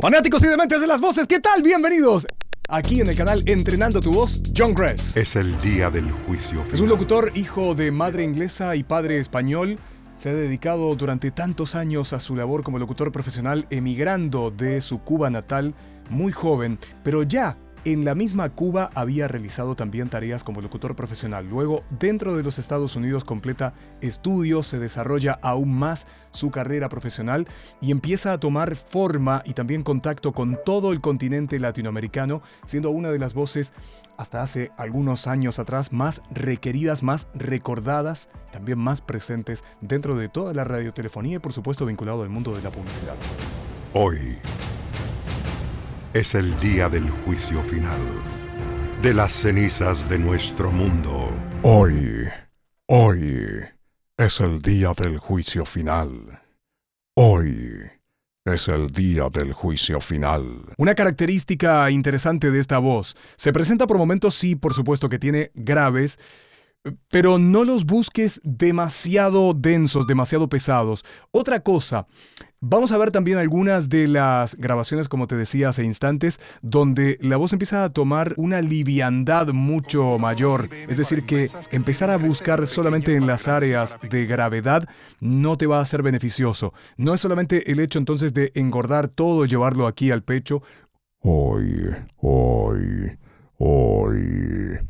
Fanáticos y dementes de las voces, ¿qué tal? Bienvenidos. Aquí en el canal Entrenando tu Voz, John Gress. Es el día del juicio final. Es un locutor, hijo de madre inglesa y padre español. Se ha dedicado durante tantos años a su labor como locutor profesional, emigrando de su Cuba natal muy joven, pero ya en la misma Cuba había realizado también tareas como locutor profesional. Luego, dentro de los Estados Unidos, completa estudios, se desarrolla aún más su carrera profesional y empieza a tomar forma y también contacto con todo el continente latinoamericano, siendo una de las voces, hasta hace algunos años atrás, más requeridas, más recordadas, también más presentes dentro de toda la radiotelefonía y, por supuesto, vinculado al mundo de la publicidad. Hoy es el día del juicio final, de las cenizas de nuestro mundo. Hoy es el día del juicio final. Hoy es el día del juicio final. Una característica interesante de esta voz: se presenta por momentos, sí, por supuesto que tiene graves, pero no los busques demasiado densos, demasiado pesados. Otra cosa, vamos a ver también algunas de las grabaciones, como te decía hace instantes, donde la voz empieza a tomar una liviandad mucho mayor. Es decir, que empezar a buscar solamente en las áreas de gravedad no te va a ser beneficioso. No es solamente el hecho entonces de engordar todo, llevarlo aquí al pecho. Hoy.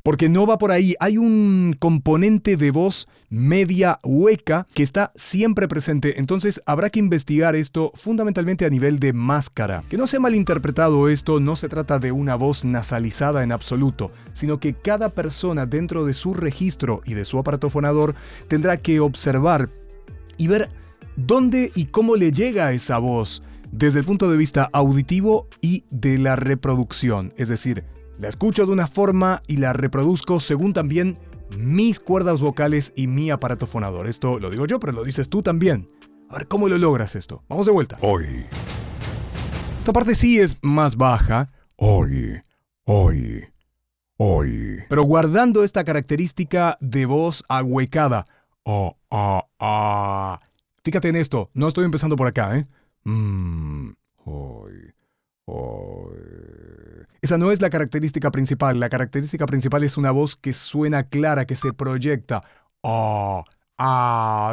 Porque no va por ahí. Hay un componente de voz media hueca que está siempre presente. Entonces habrá que investigar esto fundamentalmente a nivel de máscara. Que no sea malinterpretado esto, no se trata de una voz nasalizada en absoluto, sino que cada persona dentro de su registro y de su aparato fonador tendrá que observar y ver dónde y cómo le llega esa voz desde el punto de vista auditivo y de la reproducción. Es decir, la escucho de una forma y la reproduzco según también mis cuerdas vocales y mi aparato fonador. Esto lo digo yo, pero lo dices tú también. A ver, ¿cómo lo logras esto? Vamos de vuelta. Hoy. Esta parte sí es más baja. Hoy. Pero guardando esta característica de voz ahuecada. Fíjate en esto, no estoy empezando por acá, ¿eh? Esa no es la característica principal. La característica principal es una voz que suena clara, que se proyecta.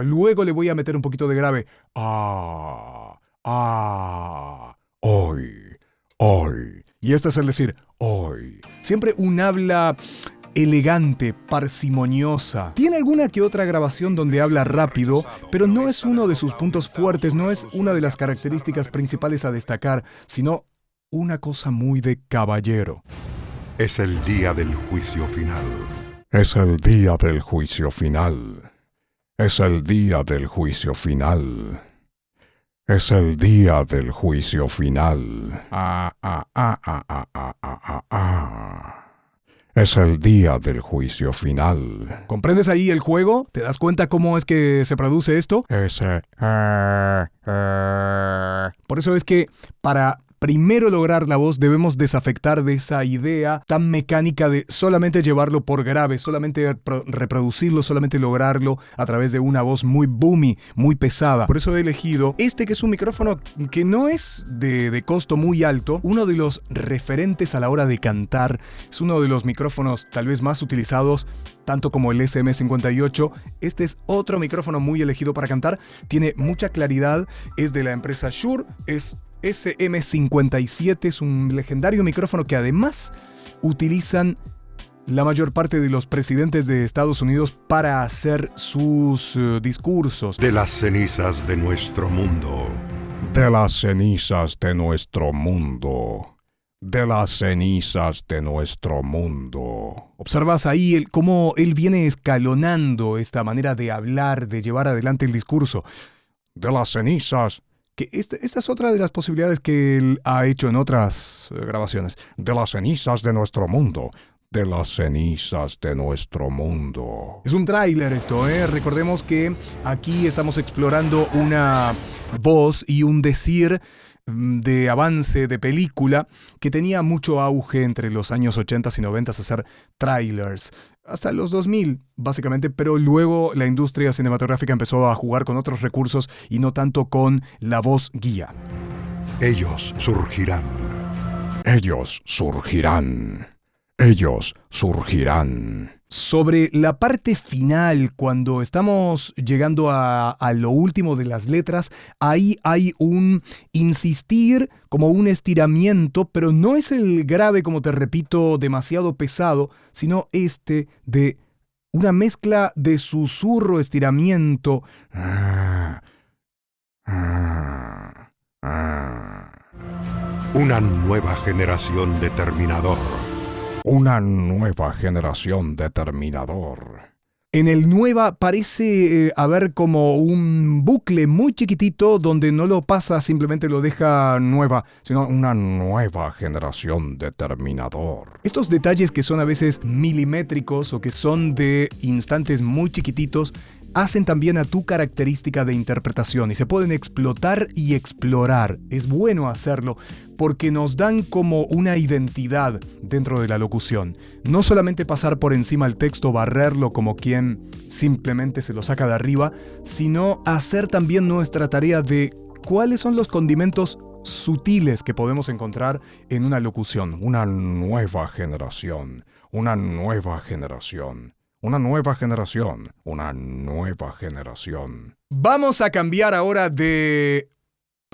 Luego le voy a meter un poquito de grave. Hoy. Y este es el decir hoy. Siempre un habla elegante, parsimoniosa. Tiene alguna que otra grabación donde habla rápido, pero no es uno de sus puntos fuertes, no es una de las características principales a destacar, sino una cosa muy de caballero. Es el día del juicio final. Es el día del juicio final. Es el día del juicio final. Es el día del juicio final. Es el día del juicio final. ¿Comprendes ahí el juego? ¿Te das cuenta cómo es que se produce esto? Por eso es que para primero lograr la voz debemos desafectar de esa idea tan mecánica de solamente llevarlo por grave, solamente reproducirlo, solamente lograrlo a través de una voz muy boomy, muy pesada. Por eso he elegido este, que es un micrófono que no es de costo muy alto, uno de los referentes a la hora de cantar. Es uno de los micrófonos tal vez más utilizados, tanto como el SM58. Este es otro micrófono muy elegido para cantar, tiene mucha claridad, es de la empresa Shure, es SM57, es un legendario micrófono que además utilizan la mayor parte de los presidentes de Estados Unidos para hacer sus discursos. De las cenizas de nuestro mundo. De las cenizas de nuestro mundo. De las cenizas de nuestro mundo. Observas ahí cómo él viene escalonando esta manera de hablar, de llevar adelante el discurso. De las cenizas. Que esta es otra de las posibilidades que él ha hecho en otras grabaciones. De las cenizas de nuestro mundo. De las cenizas de nuestro mundo. Es un tráiler esto, ¿eh? Recordemos que aquí estamos explorando una voz y un decir de avance de película que tenía mucho auge entre los años 80 y 90 hacer trailers. Hasta los 2000, básicamente, pero luego la industria cinematográfica empezó a jugar con otros recursos y no tanto con la voz guía. Ellos surgirán. Ellos surgirán. Ellos surgirán. Sobre la parte final, cuando estamos llegando a lo último de las letras, ahí hay un insistir, como un estiramiento, pero no es el grave, como te repito, demasiado pesado, sino de una mezcla de susurro, estiramiento. Una nueva generación de Terminador. Una nueva generación de Terminador. En el nueva parece haber como un bucle muy chiquitito donde no lo pasa, simplemente lo deja nueva, sino Una nueva generación de Terminador. estos detalles que son a veces milimétricos o que son de instantes muy chiquititos hacen también a tu característica de interpretación y se pueden explotar y explorar. Es bueno hacerlo porque nos dan como una identidad dentro de la locución. No solamente pasar por encima el texto, barrerlo como quien simplemente se lo saca de arriba, sino hacer también nuestra tarea de cuáles son los condimentos sutiles que podemos encontrar en una locución. Una nueva generación. Una nueva generación. Una nueva generación. Una nueva generación. Vamos a cambiar ahora de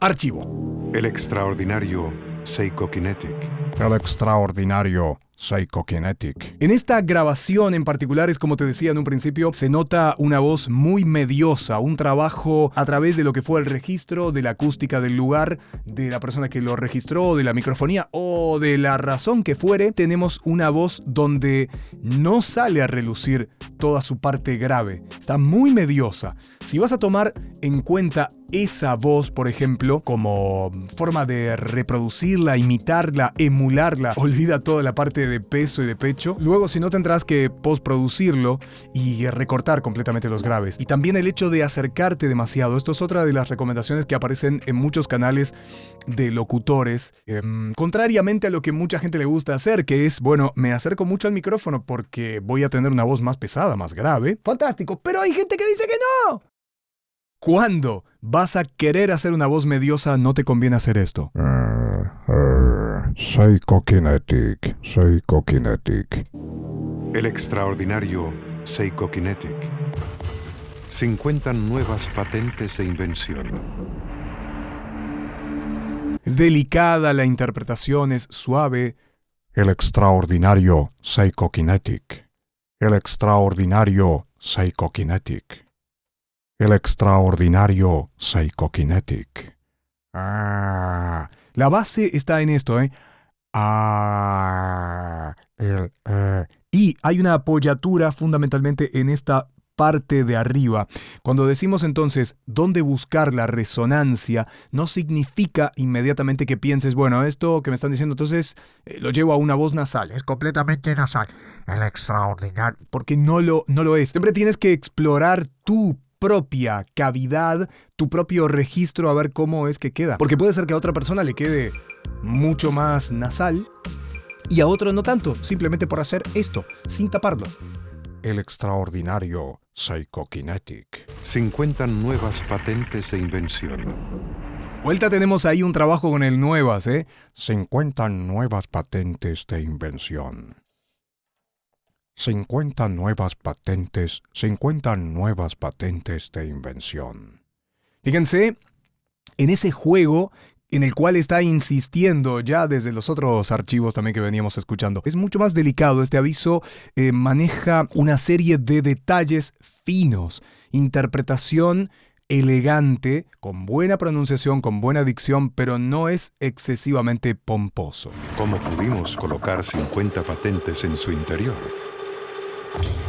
archivo. El extraordinario Seiko Kinetic. El extraordinario Seiko Kinetic. En esta grabación en particular, es como te decía en un principio, se nota una voz muy mediosa, un trabajo a través de lo que fue el registro, de la acústica del lugar, de la persona que lo registró, de la microfonía o de la razón que fuere. Tenemos una voz donde no sale a relucir toda su parte grave, está muy mediosa. Si vas a tomar en cuenta esa voz, por ejemplo, como forma de reproducirla, imitarla, emularla, olvida toda la parte de peso y de pecho. Luego, si no, tendrás que postproducirlo y recortar completamente los graves. Y también el hecho de acercarte demasiado. Esto es otra de las recomendaciones que aparecen en muchos canales de locutores. Contrariamente a lo que mucha gente le gusta hacer, que es, bueno, me acerco mucho al micrófono porque voy a tener una voz más pesada, más grave. Fantástico, pero hay gente que dice que no. Cuando vas a querer hacer una voz mediosa, no te conviene hacer esto. Seiko Kinetic. Seiko Kinetic. El extraordinario Seiko Kinetic. 50 nuevas patentes e invención. Es delicada la interpretación, es suave. El extraordinario Seiko Kinetic. El extraordinario Seiko Kinetic. El extraordinario Seiko Kinetic. La base está en esto, y hay una apoyatura fundamentalmente en esta parte de arriba. Cuando decimos entonces dónde buscar la resonancia, no significa inmediatamente que pienses, bueno, esto que me están diciendo entonces lo llevo a una voz nasal. Es completamente nasal. El extraordinario. Porque no lo es. Siempre tienes que explorar tu propia cavidad, tu propio registro, a ver cómo es que queda. Porque puede ser que a otra persona le quede mucho más nasal y a otro no tanto, simplemente por hacer esto, sin taparlo. El extraordinario Seiko Kinetic. 50 nuevas patentes e invención. Vuelta, tenemos ahí un trabajo con el nuevas, 50 nuevas patentes de invención. 50 nuevas patentes de invención. Fíjense, en ese juego en el cual está insistiendo ya desde los otros archivos también que veníamos escuchando. Es mucho más delicado. Este aviso maneja una serie de detalles finos, interpretación elegante, con buena pronunciación, con buena dicción, pero no es excesivamente pomposo. ¿Cómo pudimos colocar 50 patentes en su interior?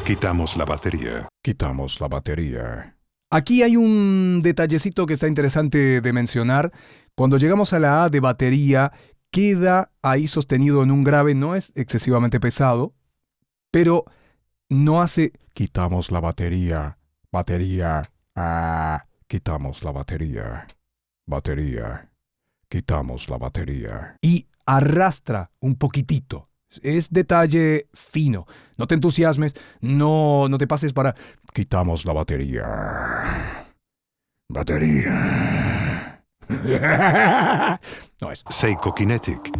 Quitamos la batería. Quitamos la batería. Aquí hay un detallecito que está interesante de mencionar. Cuando llegamos a la A de batería, queda ahí sostenido en un grave, no es excesivamente pesado, pero no hace... Quitamos la batería. Batería. Quitamos la batería. Batería. Quitamos la batería. Y arrastra un poquitito. Es detalle fino. No te entusiasmes, no te pases para... Quitamos la batería. Batería. No es. Seiko Kinetic,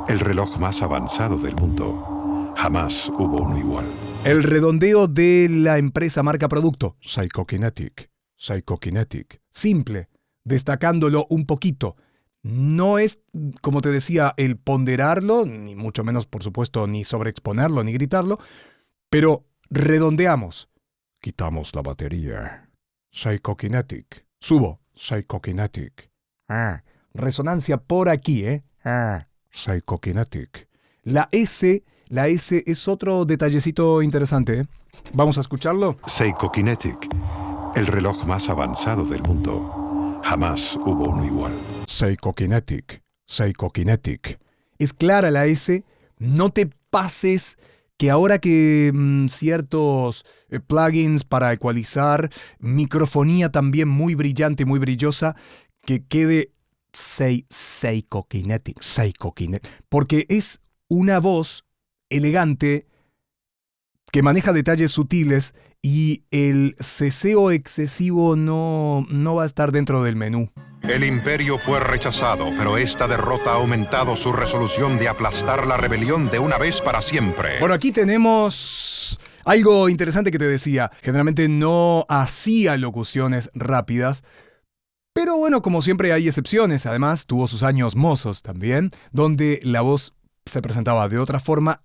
el reloj más avanzado del mundo. Jamás hubo uno igual. El redondeo de la empresa marca producto. Seiko Kinetic. Seiko Kinetic. Simple, destacándolo un poquito. No es, como te decía, el ponderarlo, ni mucho menos, por supuesto, ni sobreexponerlo, ni gritarlo, pero redondeamos. Quitamos la batería. Seiko Kinetic. Subo. Seiko Kinetic. Resonancia por aquí, ¿eh? Seiko Kinetic. La S es otro detallecito interesante, ¿eh? Vamos a escucharlo. Seiko Kinetic, el reloj más avanzado del mundo. Jamás hubo uno igual. Seiko Kinetic. Seiko Kinetic. Es clara la S. No te pases que ahora que ciertos plugins para ecualizar, microfonía también muy brillante, muy brillosa, que quede Seiko Kinetic. Seiko Kinetic. Porque es una voz elegante que maneja detalles sutiles y el ceseo excesivo no va a estar dentro del menú. El imperio fue rechazado, pero esta derrota ha aumentado su resolución de aplastar la rebelión de una vez para siempre. Bueno, aquí tenemos algo interesante que te decía. Generalmente no hacía locuciones rápidas, pero bueno, como siempre hay excepciones. Además, tuvo sus años mozos también, donde la voz se presentaba de otra forma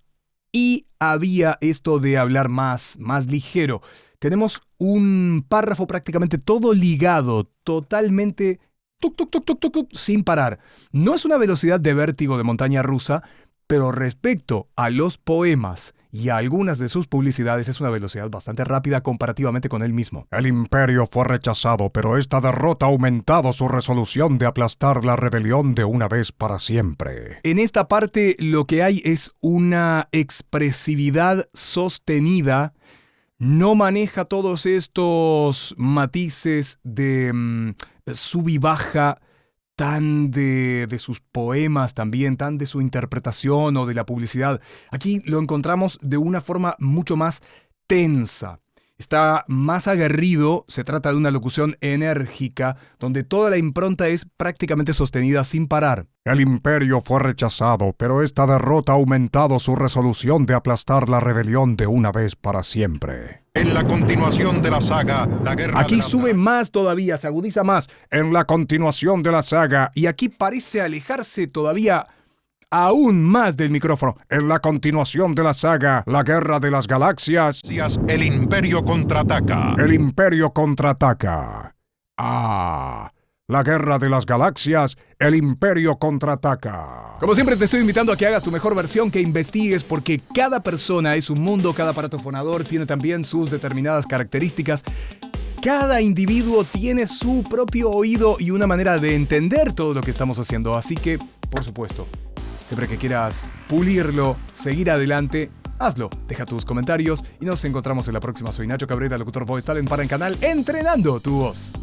y había esto de hablar más ligero. Tenemos un párrafo prácticamente todo ligado, totalmente tuc, tuc, tuc, tuc, tuc, tuc, sin parar. No es una velocidad de vértigo de montaña rusa, pero respecto a los poemas y a algunas de sus publicidades es una velocidad bastante rápida comparativamente con él mismo. El imperio fue rechazado, pero esta derrota ha aumentado su resolución de aplastar la rebelión de una vez para siempre. En esta parte lo que hay es una expresividad sostenida. No maneja todos estos matices de sub y baja tan de sus poemas también, tan de su interpretación o de la publicidad. Aquí lo encontramos de una forma mucho más tensa. Está más aguerrido, se trata de una locución enérgica, donde toda la impronta es prácticamente sostenida sin parar. El imperio fue rechazado, pero esta derrota ha aumentado su resolución de aplastar la rebelión de una vez para siempre. En la continuación de la saga, la guerra Aquí de las sube más todavía, se agudiza más. En la continuación de la saga, Y aquí parece alejarse todavía aún más del micrófono. en la continuación de la saga, la Guerra de las Galaxias, galaxias, el imperio contraataca. el imperio contraataca. La Guerra de las Galaxias, el imperio contraataca. Como siempre te estoy invitando a que hagas tu mejor versión, que investigues, porque cada persona es un mundo, cada aparato fonador tiene también sus determinadas características. Cada individuo tiene su propio oído y una manera de entender todo lo que estamos haciendo. Así que, por supuesto, siempre que quieras pulirlo, seguir adelante, hazlo. Deja tus comentarios y nos encontramos en la próxima. Soy Nacho Cabrera, locutor Voice Talent para el canal Entrenando tu Voz.